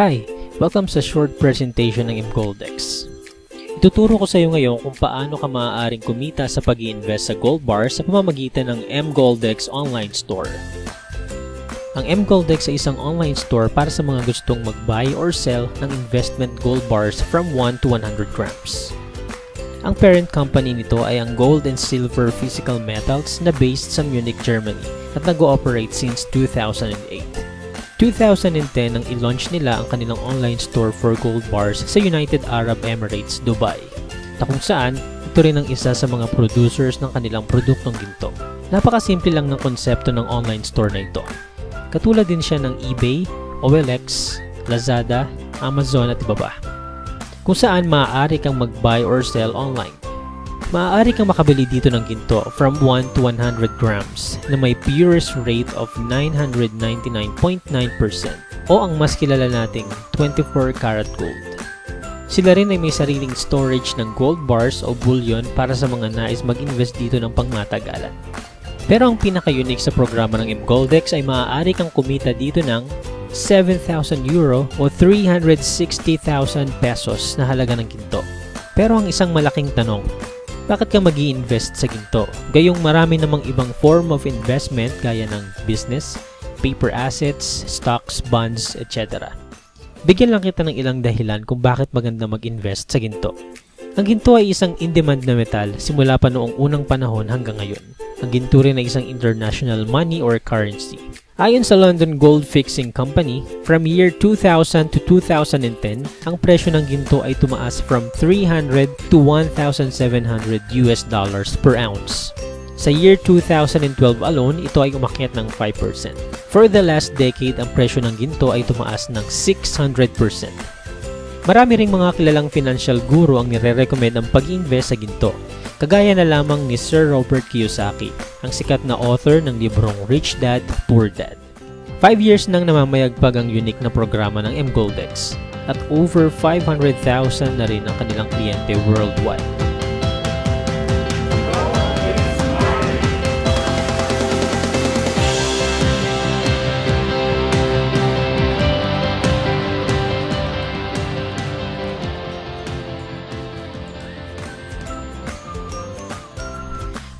Hi! Welcome sa short presentation ng mGoldex. Ituturo ko sa iyo ngayon kung paano ka maaaring kumita sa pag-i-invest sa gold bars sa pamamagitan ng mGoldex online store. Ang mGoldex ay isang online store para sa mga gustong mag-buy or sell ng investment gold bars from 1 to 100 grams. Ang parent company nito ay ang Gold and Silver Physical Metals na based sa Munich, Germany at nag-ooperate since 2008. 2010 nang i-launch nila ang kanilang online store for gold bars sa United Arab Emirates, Dubai, na kung saan ito rin ang isa sa mga producers ng kanilang produktong ginto. Napakasimple lang ng konsepto ng online store na ito. Katulad din siya ng eBay, OLX, Lazada, Amazon at iba pa, kung saan maaari kang mag-buy or sell online. Maaari kang makabili dito ng ginto from 1 to 100 grams na may purest rate of 999.9% o ang mas kilala nating 24 karat gold. Sila rin ay may sariling storage ng gold bars o bullion para sa mga nais mag-invest dito ng pangmatagalan. Pero ang pinaka-unique sa programa ng mGoldex ay maaari kang kumita dito ng 7,000 euro o 360,000 pesos na halaga ng ginto. Pero ang isang malaking tanong, bakit ka mag-i-invest sa ginto? Gayong marami namang ibang form of investment gaya ng business, paper assets, stocks, bonds, etc. Bigyan lang kita ng ilang dahilan kung bakit maganda mag-invest sa ginto. Ang ginto ay isang in-demand na metal simula pa noong unang panahon hanggang ngayon. Ang ginto rin ay isang international money or currency. Ayon sa London Gold Fixing Company, from year 2000 to 2010, ang presyo ng ginto ay tumaas from 300 to 1,700 US dollars per ounce. Sa year 2012 alone, ito ay umakyat ng 5%. For the last decade, ang presyo ng ginto ay tumaas ng 600%. Marami ring mga kilalang financial guru ang nire-recommend ang pag-invest sa ginto, kagaya na lamang ni Sir Robert Kiyosaki, ang sikat na author ng librong Rich Dad, Poor Dad. 5 years nang namamayagpag ang unique na programa ng mGoldex at over 500,000 na rin ang kanilang kliyente worldwide.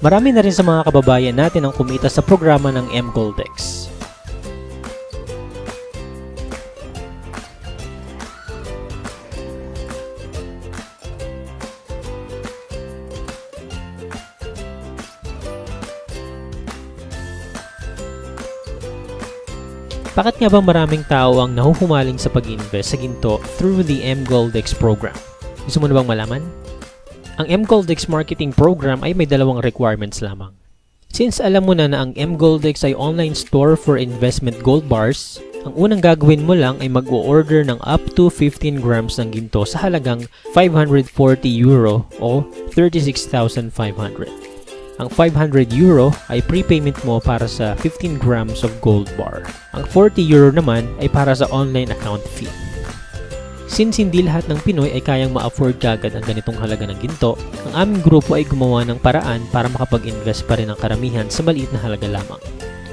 Marami na rin sa mga kababayan natin ang kumita sa programa ng mGoldex. Bakit nga ba maraming tao ang nahuhumaling sa pag-invest sa ginto through the mGoldex program? Gusto mo na bang malaman? Ang mGoldex marketing program ay may dalawang requirements lamang. Since alam mo na ang mGoldex ay online store for investment gold bars, ang unang gagawin mo lang ay mag-o-order ng up to 15 grams ng ginto sa halagang 540 euro o 36,500. Ang 500 euro ay prepayment mo para sa 15 grams of gold bar. Ang 40 euro naman ay para sa online account fee. Since hindi lahat ng Pinoy ay kayang ma-afford kagad ang ganitong halaga ng ginto, ang aming grupo ay gumawa ng paraan para makapag-invest pa rin ang karamihan sa maliit na halaga lamang.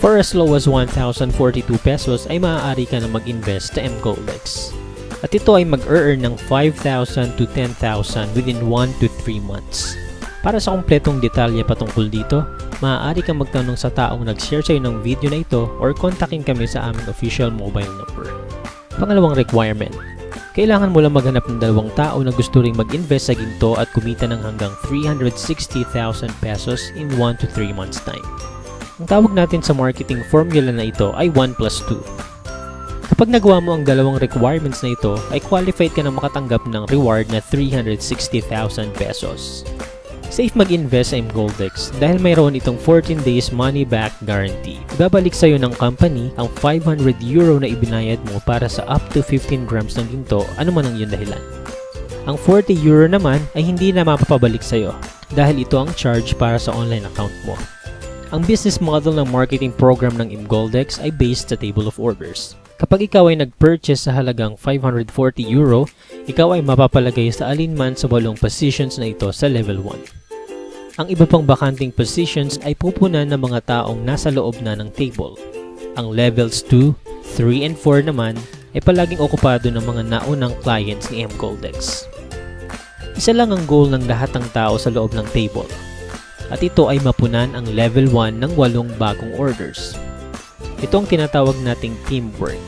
For as low as 1,042 pesos ay maaari ka na mag-invest sa mGoldex. At ito ay mag-earn ng 5,000 to 10,000 within 1 to 3 months. Para sa kumpletong detalye patungkol dito, maaari kang magtanong sa taong nag-share sa iyo ng video na ito or kontakin kami sa aming official mobile number. Pangalawang requirement, kailangan mo lang maghanap ng dalawang tao na gusto ring mag-invest sa ginto at kumita ng hanggang 360,000 pesos in 1 to 3 months time. Ang tawag natin sa marketing formula na ito ay 1 plus 2. Kapag nagawa mo ang dalawang requirements na ito, ay qualified ka na makatanggap ng reward na 360,000 pesos. Safe mag-invest sa mGoldex dahil mayroon itong 14 days money back guarantee. Ibabalik sa iyo ng company ang 500 euro na ibinayad mo para sa up to 15 grams ng ginto, anuman ang iyong dahilan. Ang 40 euro naman ay hindi na mapapabalik sa iyo dahil ito ang charge para sa online account mo. Ang business model ng marketing program ng mGoldex ay based sa table of orders. Kapag ikaw ay nag-purchase sa halagang 540 euro, ikaw ay mapapalagay sa alinman sa 8 positions na ito sa level 1. Ang iba pang bakanting positions ay pupunan ng mga taong nasa loob na ng table. Ang levels 2, 3, and 4 naman ay palaging okupado ng mga naunang clients ni mGoldex. Isa lang ang goal ng lahat ng tao sa loob ng table, at ito ay mapunan ang level 1 ng 8 bagong orders. Ito ang tinatawag nating teamwork.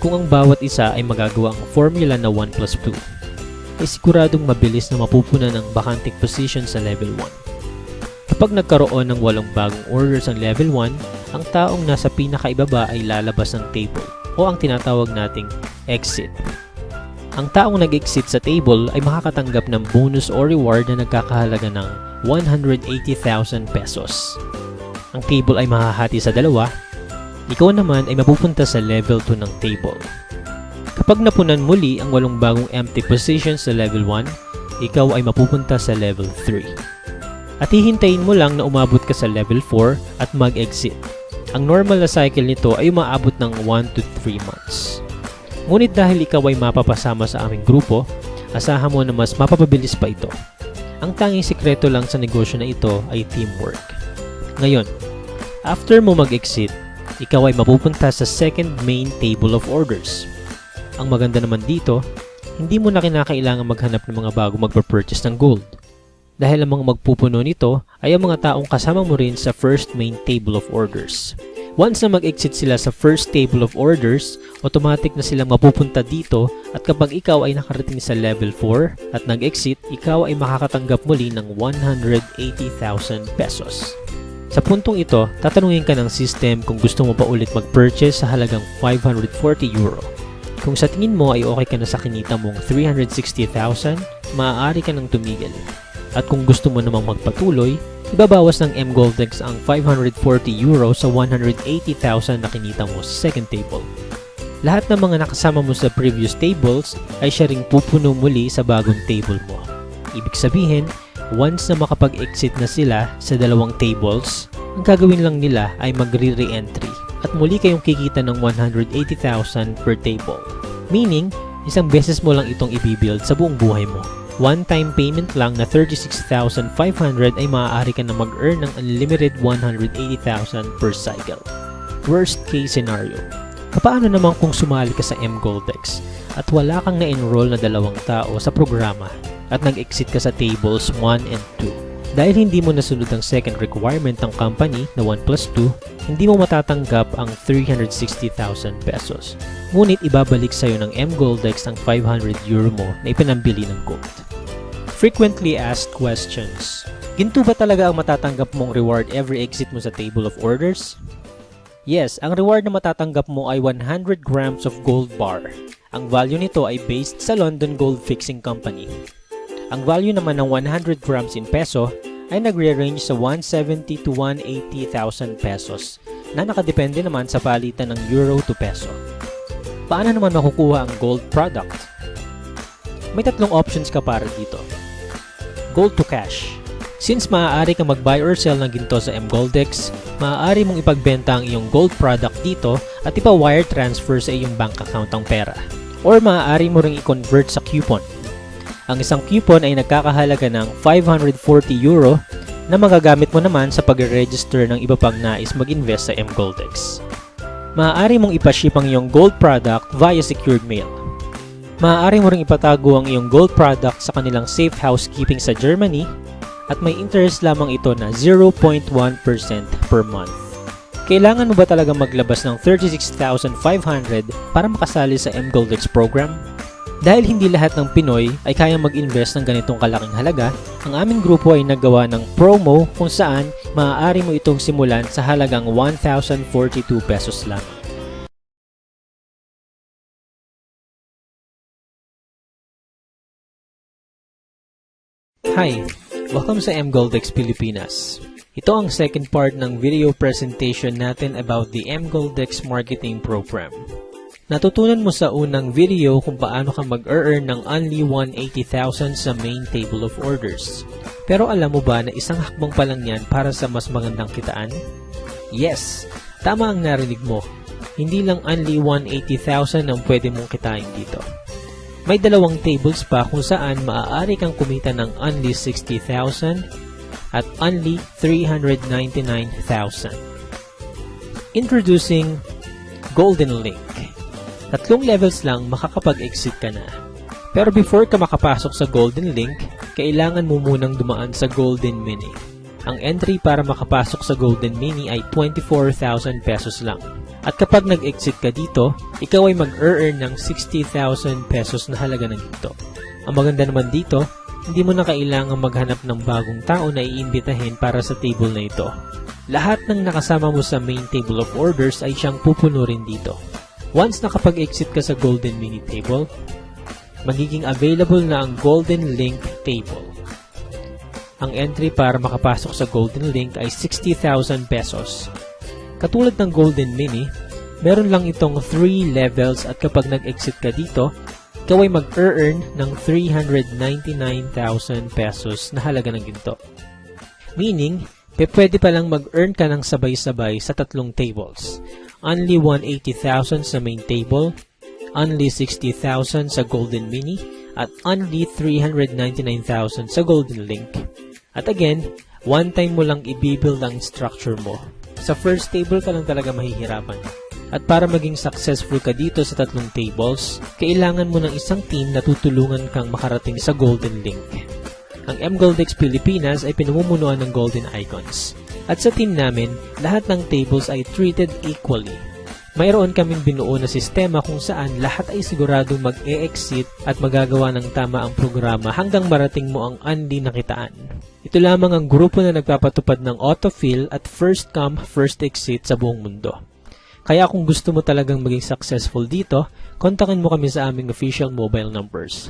Kung ang bawat isa ay magagawa ang formula na 1+2, ay siguradong mabilis na mapupunan ang bakanting position sa level 1. Kapag nagkaroon ng 8 bagong orders ang level 1, ang taong nasa pinakaibaba ay lalabas ng table o ang tinatawag nating exit. Ang taong nag-exit sa table ay makakatanggap ng bonus o reward na nagkakahalaga ng 180,000 pesos. Ang table ay mahahati sa dalawa. Ikaw naman ay mapupunta sa level 2 ng table. Kapag napunan muli ang 8 bagong empty positions sa level 1, ikaw ay mapupunta sa level 3. At hihintayin mo lang na umabot ka sa level 4 at mag-exit. Ang normal na cycle nito ay umaabot ng 1 to 3 months. Ngunit dahil ikaw ay mapapasama sa aming grupo, asahan mo na mas mapapabilis pa ito. Ang tanging sikreto lang sa negosyo na ito ay teamwork. Ngayon, after mo mag-exit, ikaw ay mapupunta sa second main table of orders. Ang maganda naman dito, hindi mo na kinakailangan maghanap ng mga bago magpa-purchase ng gold. Dahil ang mga magpupuno nito ay ang mga taong kasama mo rin sa first main table of orders. Once na mag-exit sila sa first table of orders, automatic na silang mapupunta dito at kapag ikaw ay nakarating sa level 4 at nag-exit, ikaw ay makakatanggap muli ng 180,000 pesos. Sa puntong ito, tatanungin ka ng system kung gusto mo pa ulit mag-purchase sa halagang 540 euro. Kung sa tingin mo ay okay ka na sa kinita mong 360,000, maaari ka nang tumigil. At kung gusto mo namang magpatuloy, ibabawas ng mGoldex ang 540 euro sa 180,000 na kinita mo sa second table. Lahat ng mga nakasama mo sa previous tables ay siya ring pupuno muli sa bagong table mo. Ibig sabihin, once na makapag-exit na sila sa dalawang tables, ang gagawin lang nila ay magre-re-entry at muli kayong kikita ng 180,000 per table. Meaning, isang beses mo lang itong ibibuild sa buong buhay mo. One-time payment lang na 36,500 ay maaari ka na mag-earn ng unlimited 180,000 per cycle. Worst case scenario. Paano naman kung sumali ka sa mGoldex at wala kang na-enroll na 2 tao sa programa at nag-exit ka sa tables 1 and 2? Dahil hindi mo nasunod ang second requirement ng company na 1+2, hindi mo matatanggap ang 360,000 pesos. Ngunit ibabalik sa'yo ng mGoldex ang 500 euro mo na ipinambili ng gold. Frequently asked questions. Ginto ba talaga ang matatanggap mong reward every exit mo sa table of orders? Yes, ang reward na matatanggap mo ay 100 grams of gold bar. Ang value nito ay based sa London Gold Fixing Company. Ang value naman ng 100 grams in peso ay nagre-range sa 170 to 180,000 pesos na nakadepende naman sa palitan ng euro to peso. Paano naman makukuha ang gold product? May 3 options ka para dito. Gold to cash. Since maaari kang mag-buy or sell ng ginto sa mGoldex, maaari mong ipagbenta ang iyong gold product dito at ipa-wire transfer sa iyong bank account ang pera. Or maaari mo ring i-convert sa coupon. Ang isang coupon ay nagkakahalaga ng 540 euro na magagamit mo naman sa pag-register ng iba pang nais mag-invest sa mGoldex. Maaari mong ipaship ang iyong gold product via secured mail. Maaari mo ring ipatago ang iyong gold product sa kanilang safe housekeeping sa Germany at may interest lamang ito na 0.1% per month. Kailangan mo ba talaga maglabas ng 36,500 para makasali sa mGoldex program? Dahil hindi lahat ng Pinoy ay kayang mag-invest ng ganitong kalaking halaga, ang aming grupo ay naggawa ng promo kung saan maaari mo itong simulan sa halagang 1,042 pesos lang. Hi! Welcome sa mGoldex Pilipinas. Ito ang second part ng video presentation natin about the mGoldex marketing program. Natutunan mo sa unang video kung paano ka mag-earn ng only 180,000 sa main table of orders. Pero alam mo ba na isang hakbang pa lang yan para sa mas magandang kitaan? Yes! Tama ang narinig mo. Hindi lang only 180,000 ang pwede mong kitain dito. May 2 tables pa kung saan maaari kang kumita ng only 60,000 at only 399,000. Introducing Golden Link. 3 levels lang makakapag-exit ka na. Pero before ka makapasok sa Golden Link, kailangan mo munang dumaan sa Golden Mini. Ang entry para makapasok sa Golden Mini ay 24,000 pesos lang. At kapag nag-exit ka dito, ikaw ay mag-earn ng 60,000 pesos na halaga ng ginto. Ang maganda naman dito, hindi mo na kailangang maghanap ng bagong tao na iimbitahin para sa table na ito. Lahat ng nakasama mo sa main table of orders ay siyang pupuno rin dito. Once nakapag-exit ka sa Golden Mini table, magiging available na ang Golden Link table. Ang entry para makapasok sa Golden Link ay 60,000 pesos. Katulad ng Golden Mini, meron lang itong 3 levels at kapag nag-exit ka dito, ikaw ay mag-earn ng 399,000 pesos na halaga ng ginto. Meaning, pwede pa lang mag-earn ka ng sabay-sabay sa 3 tables. Only 180,000 sa main table, only 60,000 sa Golden Mini, at only 399,000 sa Golden Link. At again, one time mo lang i-build ang structure mo. Sa first table ka lang talaga mahihirapan. At para maging successful ka dito sa 3 tables, kailangan mo ng isang team na tutulungan kang makarating sa Golden Link. Ang mGoldX Pilipinas ay pinamumunuan ng Golden Icons. At sa team namin, lahat ng tables ay treated equally. Mayroon kaming binuo na sistema kung saan lahat ay siguradong mag-e-exit at magagawa ng tama ang programa hanggang marating mo ang unli na kitaan. Ito lamang ang grupo na nagpapatupad ng autofill at first come, first exit sa buong mundo. Kaya kung gusto mo talagang maging successful dito, kontakin mo kami sa aming official mobile numbers.